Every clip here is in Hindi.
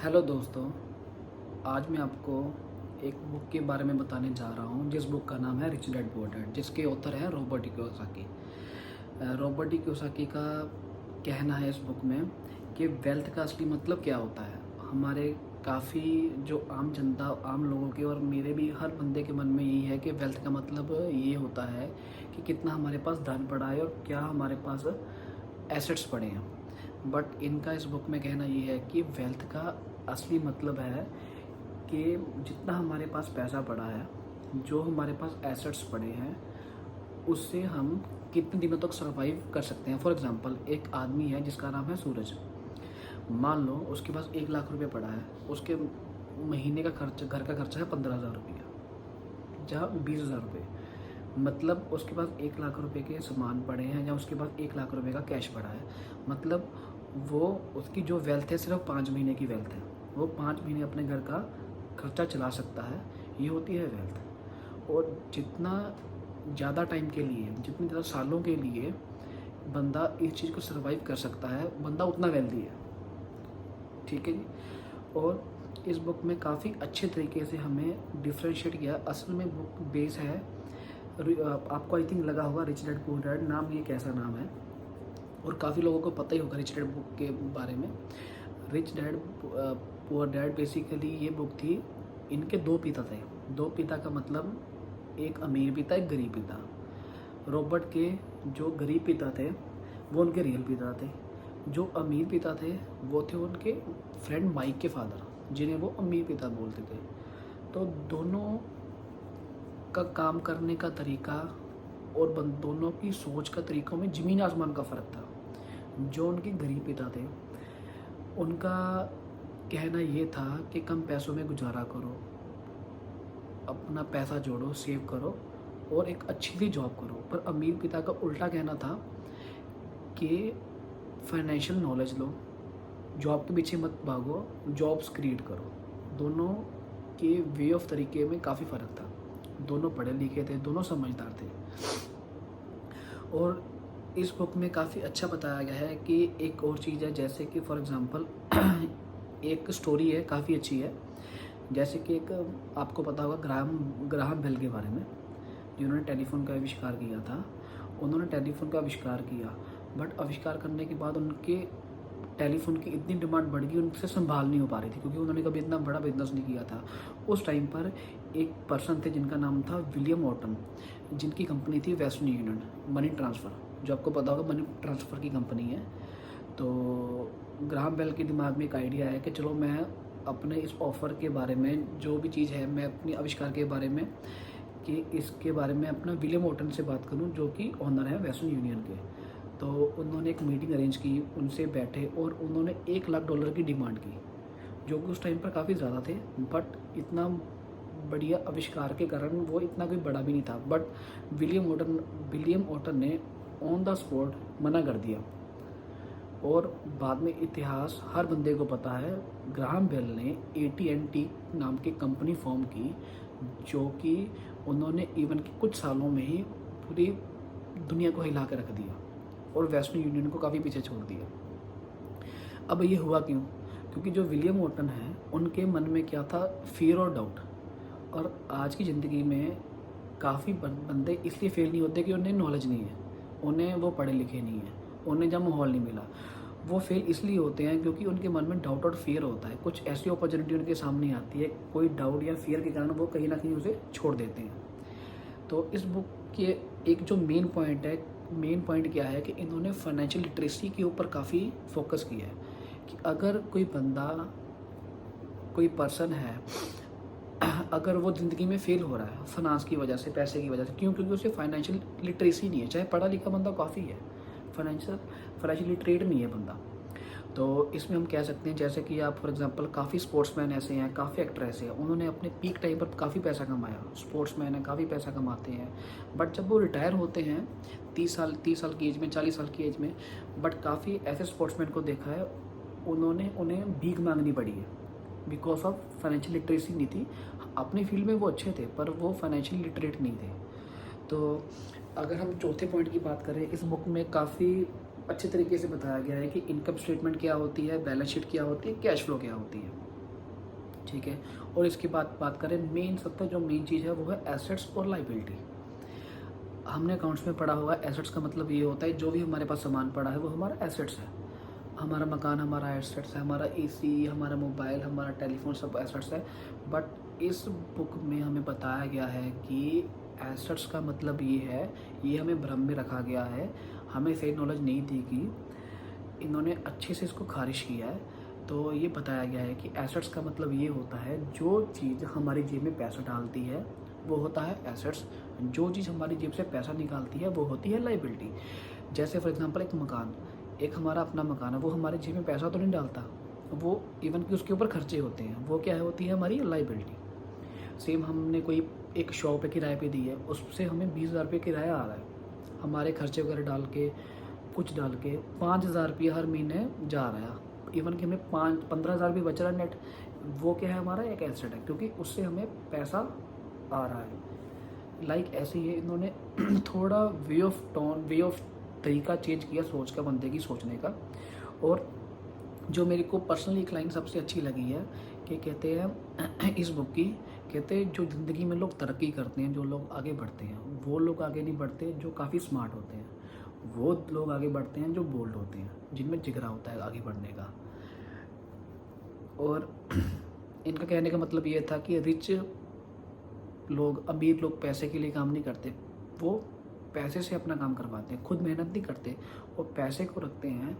हेलो दोस्तों, आज मैं आपको एक बुक के बारे में बताने जा रहा हूँ जिस बुक का नाम है रिच डैड पुअर डैड, जिसके ऑथर हैं रॉबर्ट कियोसाकी। रॉबर्ट कियोसाकी का कहना है इस बुक में कि वेल्थ का असली मतलब क्या होता है। हमारे काफ़ी जो आम जनता, आम लोगों के और मेरे भी हर बंदे के मन में यही है कि वेल्थ का मतलब ये होता है कि कितना हमारे पास धन पड़ा है और क्या हमारे पास एसेट्स पड़े हैं। बट इनका इस बुक में कहना ये है कि वेल्थ का असली मतलब है कि जितना हमारे पास पैसा पड़ा है, जो हमारे पास एसेट्स पड़े हैं, उससे हम कितने दिनों तक सर्वाइव कर सकते हैं। फॉर एग्जांपल, एक आदमी है जिसका नाम है सूरज। मान लो उसके पास 1 लाख रुपए पड़ा है। उसके महीने का खर्च, घर का खर्चा है 15,000 रुपया, जहाँ 20,000 रुपये। मतलब उसके पास 1 लाख रुपए के सामान पड़े हैं या उसके पास 1 लाख रुपए का कैश पड़ा है। मतलब वो, उसकी जो वेल्थ है सिर्फ 5 महीने की वेल्थ है। वो 5 महीने अपने घर का खर्चा चला सकता है। ये होती है वेल्थ। और जितना ज़्यादा टाइम के लिए, जितने ज़्यादा सालों के लिए बंदा इस चीज़ को सर्वाइव कर सकता है, बंदा उतना वेल्दी है। ठीक है जी। और इस बुक में काफ़ी अच्छे तरीके से हमें डिफ्रेंशिएट किया। असल में बुक बेस है, आपको आई थिंक लगा होगा रिच डैड पुअर डैड, नाम ये कैसा नाम है, और काफ़ी लोगों को पता ही होगा रिच डैड बुक के बारे में। Rich dad poor dad basically ये बुक थी, इनके दो पिता थे। दो पिता का मतलब एक अमीर पिता, एक गरीब पिता। रॉबर्ट के जो गरीब पिता थे वो उनके रियल पिता थे। जो अमीर पिता थे वो थे उनके फ्रेंड माइक के फादर, जिन्हें वो अमीर पिता बोलते थे। तो दोनों का काम करने का तरीका और दोनों की सोच का तरीकों में ज़मीन आसमान का फ़र्क था। जो उनके गरीब पिता थे, उनका कहना ये था कि कम पैसों में गुजारा करो, अपना पैसा जोड़ो, सेव करो और एक अच्छी सी जॉब करो। पर अमीर पिता का उल्टा कहना था कि फाइनेंशियल नॉलेज लो, जॉब के पीछे मत भागो, जॉब्स क्रिएट करो। दोनों के वे ऑफ तरीके में काफ़ी फ़र्क था। दोनों पढ़े लिखे थे, दोनों समझदार थे। और इस बुक में काफ़ी अच्छा बताया गया है कि एक और चीज़ है, जैसे कि फॉर एग्ज़ाम्पल एक स्टोरी है, काफ़ी अच्छी है। जैसे कि एक, आपको पता होगा ग्राहम बेल के बारे में, जिन्होंने टेलीफोन का आविष्कार किया था। उन्होंने टेलीफोन का आविष्कार किया, बट आविष्कार करने के बाद उनके टेलीफोन की इतनी डिमांड बढ़ गई, उनसे संभाल नहीं हो पा रही थी, क्योंकि उन्होंने कभी इतना बड़ा बिजनेस नहीं किया था। उस टाइम पर एक पर्सन थे जिनका नाम था विलियम ऑटन, जिनकी कंपनी थी वेस्टर्न यूनियन मनी ट्रांसफ़र, जो आपको पता होगा मनी ट्रांसफ़र की कंपनी है। तो ग्राहम बेल के दिमाग में एक आइडिया है कि चलो मैं अपने इस ऑफ़र के बारे में, जो भी चीज़ है, मैं अपने आविष्कार के बारे में, कि इसके बारे में अपना विलियम ऑटन से बात करूं, जो कि ओनर है वेस्टर्न यूनियन के। तो उन्होंने एक मीटिंग अरेंज की, उनसे बैठे और उन्होंने $1 लाख की डिमांड की, जो कि उस टाइम पर काफ़ी ज़्यादा थे। बट इतना बढ़िया आविष्कार के कारण वो इतना कोई बड़ा भी नहीं था। बट विलियम ऑटन ने ऑन द स्पॉट मना कर दिया। और बाद में इतिहास हर बंदे को पता है, ग्राहम बेल ने AT&T नाम की कंपनी फॉर्म की, जो कि उन्होंने इवन के कुछ सालों में ही पूरी दुनिया को हिला कर रख दिया और वेस्टर्न यूनियन को काफ़ी पीछे छोड़ दिया। अब ये हुआ क्यों? क्योंकि जो विलियम ऑटन है, उनके मन में क्या था, फियर और डाउट। और आज की ज़िंदगी में काफ़ी बंदे इसलिए फेल नहीं होते कि उन्हें नॉलेज नहीं है, उन्हें वो पढ़े लिखे नहीं हैं, उन्हें जब माहौल नहीं मिला। वो फेल इसलिए होते हैं क्योंकि उनके मन में डाउट और फियर होता है। कुछ ऐसी अपॉर्चुनिटी उनके सामने आती है, कोई डाउट या फियर के कारण वो कहीं ना कहीं उसे छोड़ देते हैं। तो इस बुक के एक जो मेन पॉइंट क्या है कि इन्होंने फाइनेंशियल लिटरेसी के ऊपर काफ़ी फोकस किया है कि अगर कोई बंदा, कोई पर्सन है, अगर वो ज़िंदगी में फेल हो रहा है फाइनेंस की वजह से, पैसे की वजह से, क्यों? क्योंकि उसे फाइनेंशियल लिटरेसी नहीं है। चाहे पढ़ा लिखा बंदा काफ़ी है, फाइनेंशियल लिटरेट नहीं है बंदा। तो इसमें हम कह सकते हैं, जैसे कि आप फॉर एग्जांपल, काफ़ी स्पोर्ट्समैन ऐसे हैं, काफ़ी एक्टर ऐसे हैं, उन्होंने अपने पीक टाइम पर काफ़ी पैसा कमाया। स्पोर्ट्समैन हैं, काफ़ी पैसा कमाते हैं, बट जब वो रिटायर होते हैं 30 साल की एज में, 40 साल की एज में, बट काफ़ी ऐसे स्पोर्ट्समैन को देखा है, उन्हें भीख मांगनी पड़ी है बिकॉज ऑफ फाइनेंशियल लिटरेसी नहीं थी। अपनी फील्ड में वो अच्छे थे, पर वो फाइनेंशियल लिटरेट नहीं थे। तो अगर हम चौथे पॉइंट की बात करें, इस बुक में काफ़ी अच्छे तरीके से बताया गया है कि इनकम स्टेटमेंट क्या होती है, बैलेंस शीट क्या होती है, कैश फ्लो क्या होती है। ठीक है। और इसकी बात करें मेन, सबसे जो मेन चीज़ है वो है एसेट्स और लाइबिलिटी। हमने अकाउंट्स में पढ़ा होगा एसेट्स का मतलब ये होता है जो भी हमारे पास सामान पड़ा है वो हमारा एसेट्स है। हमारा मकान हमारा एसेट्स है, हमारा एसी, हमारा मोबाइल, हमारा टेलीफोन सब एसेट्स है। बट इस बुक में हमें बताया गया है कि एसेट्स का मतलब ये है, ये हमें भ्रम में रखा गया है, हमें सही नॉलेज नहीं दी गई, इन्होंने अच्छे से इसको खारिज किया है। तो ये बताया गया है कि एसेट्स का मतलब ये होता है जो चीज़ हमारी जेब में पैसा डालती है वो होता है एसेट्स, जो चीज़ हमारी जेब से पैसा निकालती है वो होती है लाइबिलिटी। जैसे फॉर एग्जांपल एक मकान, एक हमारा अपना मकान है, वो हमारे जेब में पैसा तो नहीं डालता, वो इवन कि उसके ऊपर खर्चे होते हैं, वो क्या होती है हमारी लाइबिलिटी। सेम हमने कोई एक शॉप किराए पे दी है, उससे हमें 20,000 रुपये किराया आ रहा है, हमारे खर्चे वगैरह डाल के कुछ डाल के 5,000 रुपये हर महीने जा रहा है, इवन कि हमें 15,000 भी बच रहा है नेट, वो क्या है हमारा एक एसेट है, क्योंकि उससे हमें पैसा आ रहा है। लाइक ऐसे ही इन्होंने थोड़ा way of tone, way of तरीका चेंज किया सोच का, बंदे की सोचने का। और जो मेरे को पर्सनली एक लाइन सबसे अच्छी लगी है कि कहते हैं इस बुक की, कहते हैं जो ज़िंदगी में लोग तरक्की करते हैं, जो लोग आगे बढ़ते हैं, वो लोग आगे नहीं बढ़ते जो काफ़ी स्मार्ट होते हैं, वो लोग आगे बढ़ते हैं जो बोल्ड होते हैं, जिनमें जिगरा होता है आगे बढ़ने का। और इनका कहने का मतलब ये था कि रिच लोग, अमीर लोग पैसे के लिए काम नहीं करते, वो पैसे से अपना काम करवाते हैं, खुद मेहनत नहीं करते, वो पैसे को रखते हैं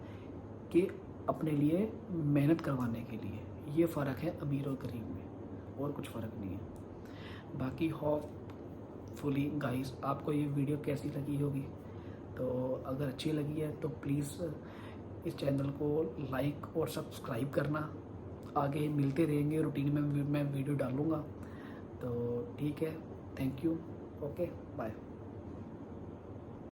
कि अपने लिए मेहनत करवाने के लिए। ये फ़र्क है अमीर और गरीब में, और कुछ फ़र्क नहीं है। बाकी होपफुली गाइस आपको ये वीडियो कैसी लगी होगी, तो अगर अच्छी लगी है तो प्लीज़ इस चैनल को लाइक और सब्सक्राइब करना। आगे मिलते रहेंगे, रूटीन में मैं वीडियो डालूँगा। तो ठीक है, थैंक यू, ओके, बाय।